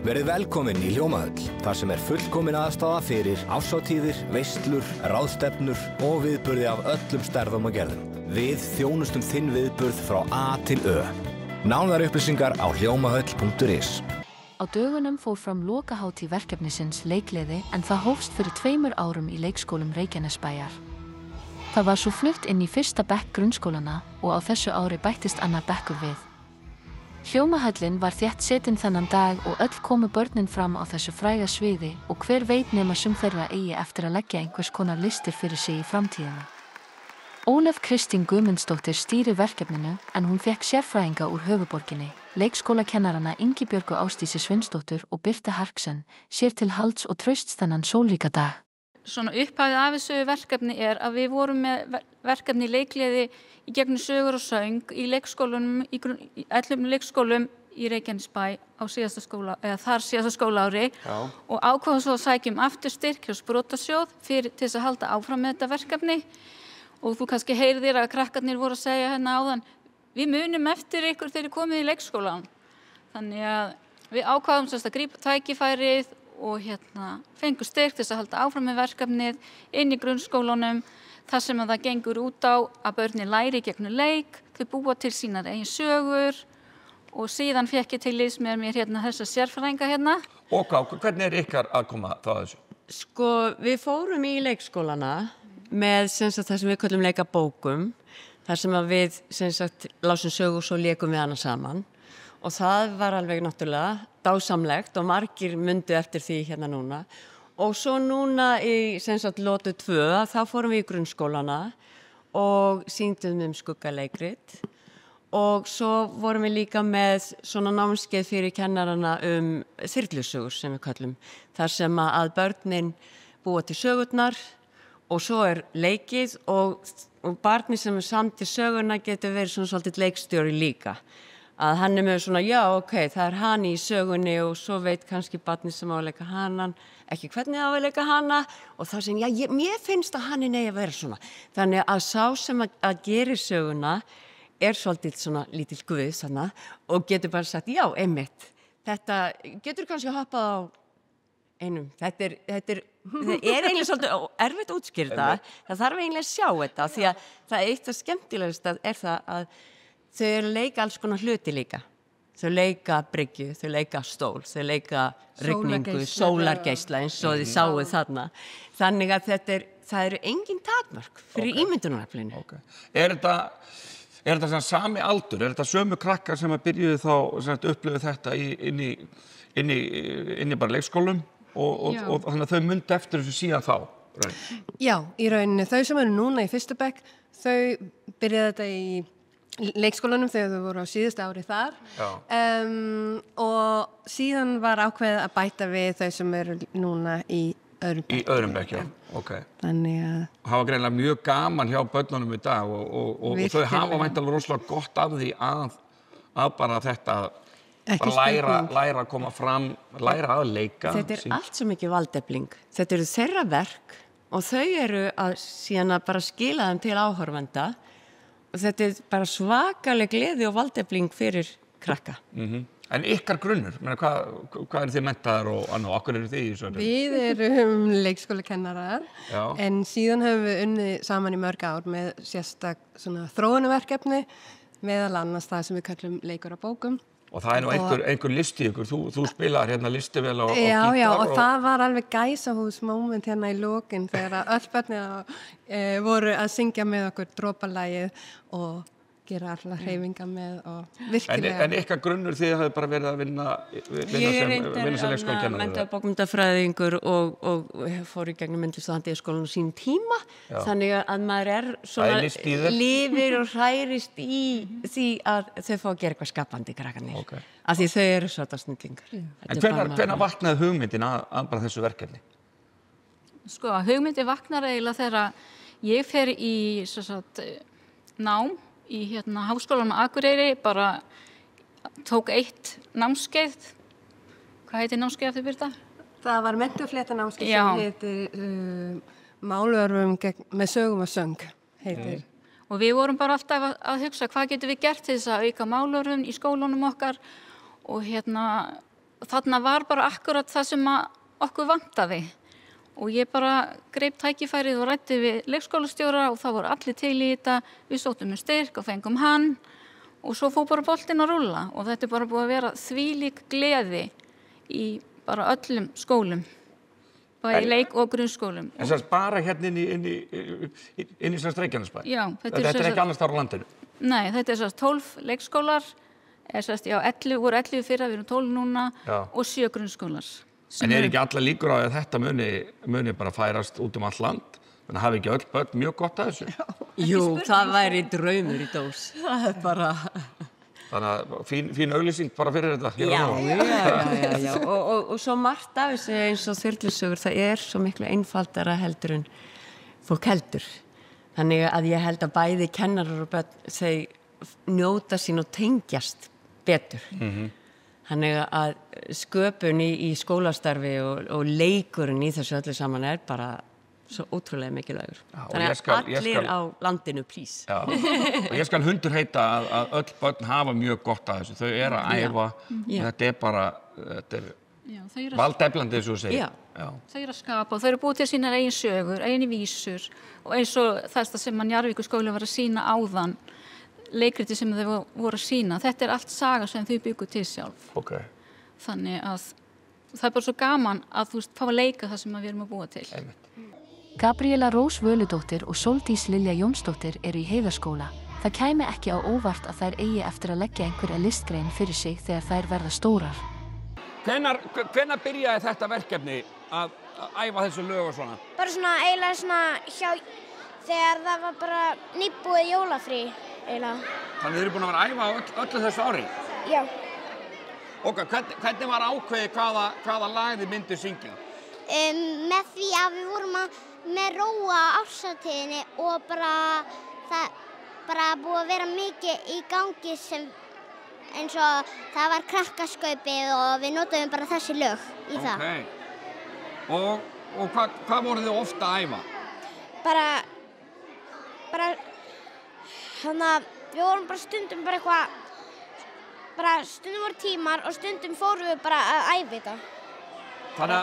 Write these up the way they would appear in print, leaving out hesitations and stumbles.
Verið velkomin í Hljómahöll, þar sem fullkomin aðstaða fyrir árshátíðir, veislur, ráðstefnur og viðburði af öllum stærðum og gerðum. Við þjónustum þinn viðburð frá A til Ö. Nánari upplýsingar á hljómahöll.is. Á dögunum fór fram lokahátíð verkefnisins Leikgleði en það hófst fyrir 2 árum í leikskólum Reykjanesbæjar. Það var svo flutt inn í 1. bekk grunnskólana og á þessu ári bættist annar bekkur við. Hljómahöllin var þétt setin þennan dag og öll komu börnin fram á þessu fræga sviði og hver veit nema sum þeirra eigi eftir að leggja einhvers konar listir fyrir sig í framtíðina. Ólöf Kristín Guðmundsdóttir stýrir verkefninu en hún fékk sérfræðinga úr höfuðborginni, leikskólakennarana Ingibjörgu Ásdísi Svinsdóttur og Birta Harksen, sér til halds og trausts þennan sólríka dag. Svona upphafið af þessu verkefni að við vorum með verkefni Leikgleði í gegnum sögur og söng í leikskólunum, í 11 leikskólum í Reykjanesbæ á síðasta skólaári og ákváðum svo að sækjum aftur styrk hjá Sprotasjóð til þess að halda áfram með þetta verkefni og þú kannski heyrðir að krakkarnir voru að segja hérna áðan við munum eftir ykkur þegar þið komið í leikskólan. Þannig að við ákváðum að grípa tækifærið og fengu styrk til þess að halda áfram með verkefnið inn í grunnskólunum þar sem að það gengur út á að börnin læri gegnum leik, þau búa til sínar eigin sögur og síðan fékk ég til liðs með mér þessa sérfræðinga hérna. Og hvernig ykkar aðkoma þá að þessu? Sko, við fórum í leikskólana með það sem við köllum leikabókum, þar sem að við lásum sögu og svo lékum við hana saman. Og það var alveg náttúrulega dásamlegt og margir mundu eftir því hérna núna. Og svo núna í lotu 2, þá fórum við í grunnskólana og sýndum skuggaleikrit. Og svo vorum við líka með svona námskeið fyrir kennarana þyrlusögur sem við kallum. Þar sem að börnin búa til sögurnar og svo leikið og barni sem samt í sögurna getur verið svona svolítið leikstjóri líka. Að hann með svona, já, ok, það hann í sögunni og svo veit kannski barni sem á að leika hanan, ekki hvernig á að leika hana og þá segir, já, mér finnst að hann eigi að vera svona. Þannig að sá sem að gerir söguna svolítið svona lítill guð svona, og getur bara sagt, já, einmitt, þetta getur kannski hoppað á einum. Þetta er eiginlega svolítið erfitt að útskýra það þarf eiginlega að sjá þetta því að það eitt af skemmtilegasta það að þau leika alls konar hluti líka. Þau leika bryggju, þau leika stól, þau leika rigningu, sólargeisla eins og þið sáu þarna. Þannig að það eru engin takmörk fyrir ímyndunaraflinu. Okay. Er þetta sami aldur? Er þetta sömu krakkar sem að byrjuðu þá upplifðu þetta inn í bara leikskólum og þannig að þau myndu eftir þessu síðan þá? Já, í rauninni. Þau sem eru núna í 1. bekk, þau byrjaðu þetta í leikskólanum þegar þau voru á síðasta ári þar og síðan var ákveðið að bæta við þau sem eru núna í öðrum bekk. Í öðrum bekk, já, ok. Þannig að það var greinilega mjög gaman hjá börnunum í dag og þau hafa væntanlega rosalega gott af því að bara þetta bara læra að koma fram, læra að leika. Þetta allt svo mikið valdefling. Þetta eru þeirra verk og þau eru síðan að bara skila þeim til áhorfenda. Og þetta bara svakaleg gleði og valdefling fyrir krakka. En ykkar grunnur, hvað eru þið menntaðar og annað, okkur eru þið í þessu? Við erum leikskólakennarar, en síðan höfum við unnið saman í mörg ár með sérstakt þróunarverkefni, meðal annars það sem við kallum leikur á bókum. Og það nú einhver listi ykkur, þú spilaðir hérna listivel á gítar. Já, og það var alveg gæsahúsmoment hérna í lokin þegar öll börnin voru að syngja með okkur dropalagið og gera allar hreyfingar með og virkilega. En ykkar grunnur þið hafið bara verið að vinna sem leikskólakennari? Menntaður bókmyndafræðingur og fór í gegnum myndlistarhandíðaskólann á sínum tíma. Þannig að maður svona lifir og hrærist í því að þau fá að gera eitthvað skapandi krakkarnir. Af því þau eru svona snillingar. En hvenær vaknaði hugmyndin að bara þessu verkefni? Sko, hugmyndin vaknar eiginlega þegar ég fer í nám í Háskólanum á Akureyri, bara tók eitt námskeið. Hvað heitir námskeið eftir Birta? Það var menntufléttanámskeið sem heitir Málörfum með sögum og söng heitir. Og við vorum bara alltaf að hugsa hvað getum við gert til þess að auka málörfum í skólunum okkar og þarna var bara akkurat það sem okkur vantaði og ég bara greip tækifærið og ræddi við leikskólastjóra og það voru allir til í þetta, við sóttum styrk og fengum hann og svo fór bara boltinn að rúlla og þetta bara búið að vera þvílík gleði í bara öllum skólum, bæði leik- og grunnskólum. En þess bara hérna inn í Reykjanesbæ? Já. Þetta er ekki annars þar á landinu? Nei, þetta er 12 leikskólar, voru 11 fyrra, við erum 12 núna og 7 grunnskólar. En ekki allar líkur á að þetta muni bara færast út allt land? Þannig að hafi ekki öll börn mjög gott að þessu? Jú, það væri draumur í dós. Það er bara... Þannig að fín auglýsing bara fyrir þetta. Já. Og svo margt af þessu eins og þyrlusögur, það er svo miklu einfaldara heldur en fólk heldur. Þannig að ég held að bæði kennarar og börn, þau njóta sín og tengjast betur. Þannig að sköpun í skólastarfi og leikurinn í þessu öllu saman er bara svo ótrúlega mikilvægur. Þannig að allir á landinu, please. Já, og ég skal hundur heita að öll börn hafa mjög gott að þessu. Þau eru að æfa, þetta er bara, valdeflandi eins og þú segir. Þau eru að skapa og þau eru búið til sínar eigin sögur, eigin vísur og eins og þetta sem Njarðvíkurskóli var að sýna áðan, leikriti sem þau voru að sýna. Þetta er allt saga sem þau byggu til sjálf. Þannig að það er bara svo gaman að þú fá að leika það sem við erum að búa til. Gabriela Rós Völudóttir og Sóldís Lilja Jónsdóttir eru í Heiðarskóla. Það kæmi ekki á óvart að þær eigi eftir að leggja einhverja listgrein fyrir sig þegar þær verða stórar. Hvenær byrjaði þetta verkefni að æfa þessu lög og svona? Bara svona eiginlega svona þegar það var bara nýbúið jólafrí eiginlega. Þannig þið eru búin að vera að æfa öllu þessu ári? Já. Og hvernig var ákveðið hvaða lag þið myndu syngja? Með því að við vorum með róa árshátíðinni og það bara búið að vera mikið í gangi sem eins og það var krakkaskaupið og við notuðum bara þessi lög í það. Og hvað voruð þið ofta að æfa? Bara þannig að við vorum bara stundum stundum voru tímar og stundum fórum við bara að æfa þetta. Þannig að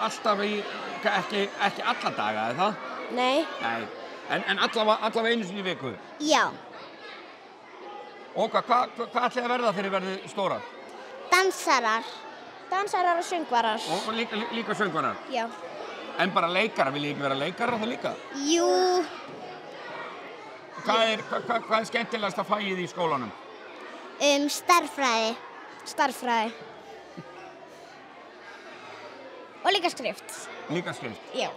alltaf ekki alla daga, eða það? Nei. En allavega einu sinni í viku? Já. Og hvað ætlið að verða þegar þið verðið stórar? Dansarar. Dansarar og söngvarar. Og líka söngvarar? Já. En bara leikarar, viljið ekki vera leikarar það líka? Jú. Hvað er skemmtilegasta fagið í skólanum? Stærðfræði. Og líka skrift. Líka skrift? Já.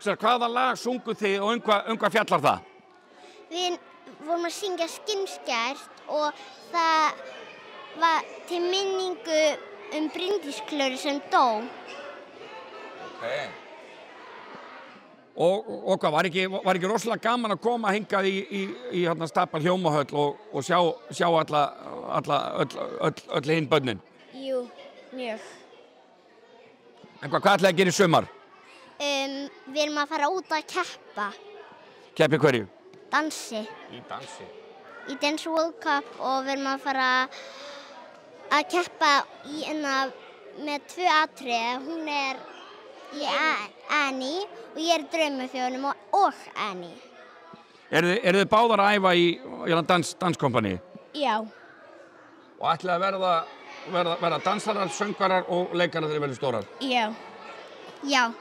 Sér, hvaða lag sungu þið og hvað fjallar það? Við vorum að syngja Skinnskært og það var til minningu Bryndísklöru sem dó. Og hvað, var ekki rosalega gaman að koma hingað í Stapar hljómahöll og sjá öll hinn börnin? Jú, mjög. En hvað ætlaði að gera í sumar? Við erum að fara út að keppa. Keppi hverju? Dansi. Í dansi? Í Dance World Cup og við erum að fara að keppa með 2 atriði. Hún er í Annie og ég er í Draumafjörunum og Annie. Eru þið báðar að æfa í danskompani? Já. Og ætlaði að verða dansarar, söngvarar og leikarar þegar þið verðið stórar? Já.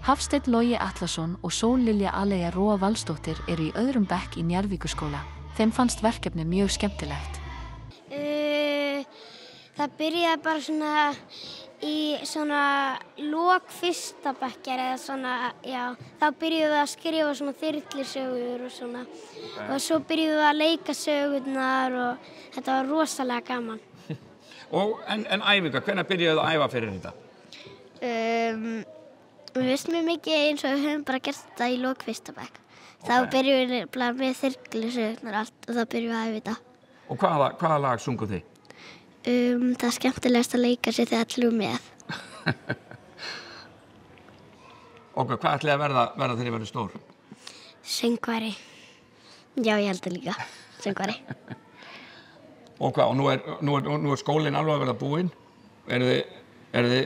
Hafsteinn Logi Atlason og Sól Lilja Aleja Róa Valsdóttir eru í öðrum bekk í Njarðvíkurskóla. Þeim fannst verkefni mjög skemmtilegt. Það byrjaði bara í lok fyrsta bekkjar eða þá byrjuðum við að skrifa þyrlusögur og svona. Og svo byrjuðum við að leika sögurnar og þetta var rosalega gaman. En æfingar, hvenær byrjuðu að æfa fyrir þetta? Við vissum mjög mikið eins og við höfum bara gert þetta í lok fyrsta bekk. Þá byrjuðum við bara með þyrlusögurnar allt og þá byrjuðum við að æfa þetta. Og hvaða lag sungu þið? Það er skemmtilegast að leika sér þegar allir með. Og hvað ætlið að verða þegar þið verður stór? Söngvari. Já, ég held það líka. Söngvari. Og hvað, og nú er skólinn alveg að verða búinn? Eru þið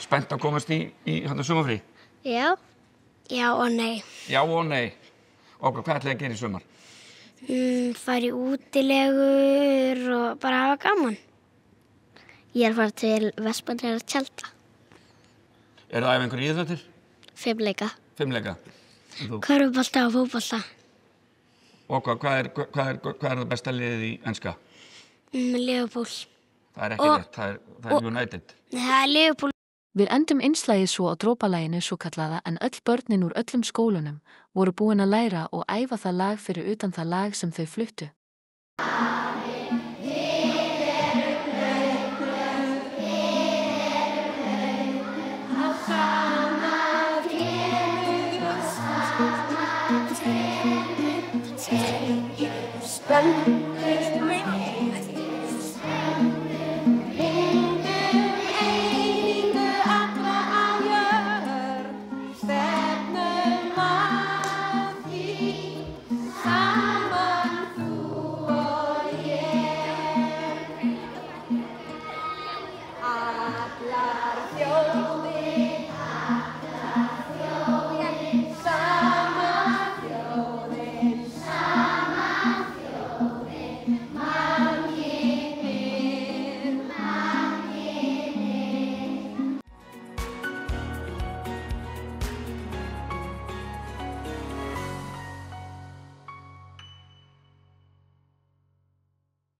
spennt að komast í hérna sumarfrí? Já. Já og nei. Já og nei. Og hvað ætlaði að gera í sumar? Fara í útilegur og bara hafa gaman. Ég að fara til Vestmannaeyja að tjalda. Eru það einhverjir íþróttir? Fimleika. Fimleika. Körfubolta og fótbolta. Og hvað er það besta liðið í enska? Liverpool. Það er ekki rétt, það er United. Nei, það er Liverpool. Við endum innslagið svo á drópalæginu svo kallaða en öll börnin úr öllum skólunum voru búin að læra og æfa það lag fyrir utan það lag sem þau fluttu. Spennandi.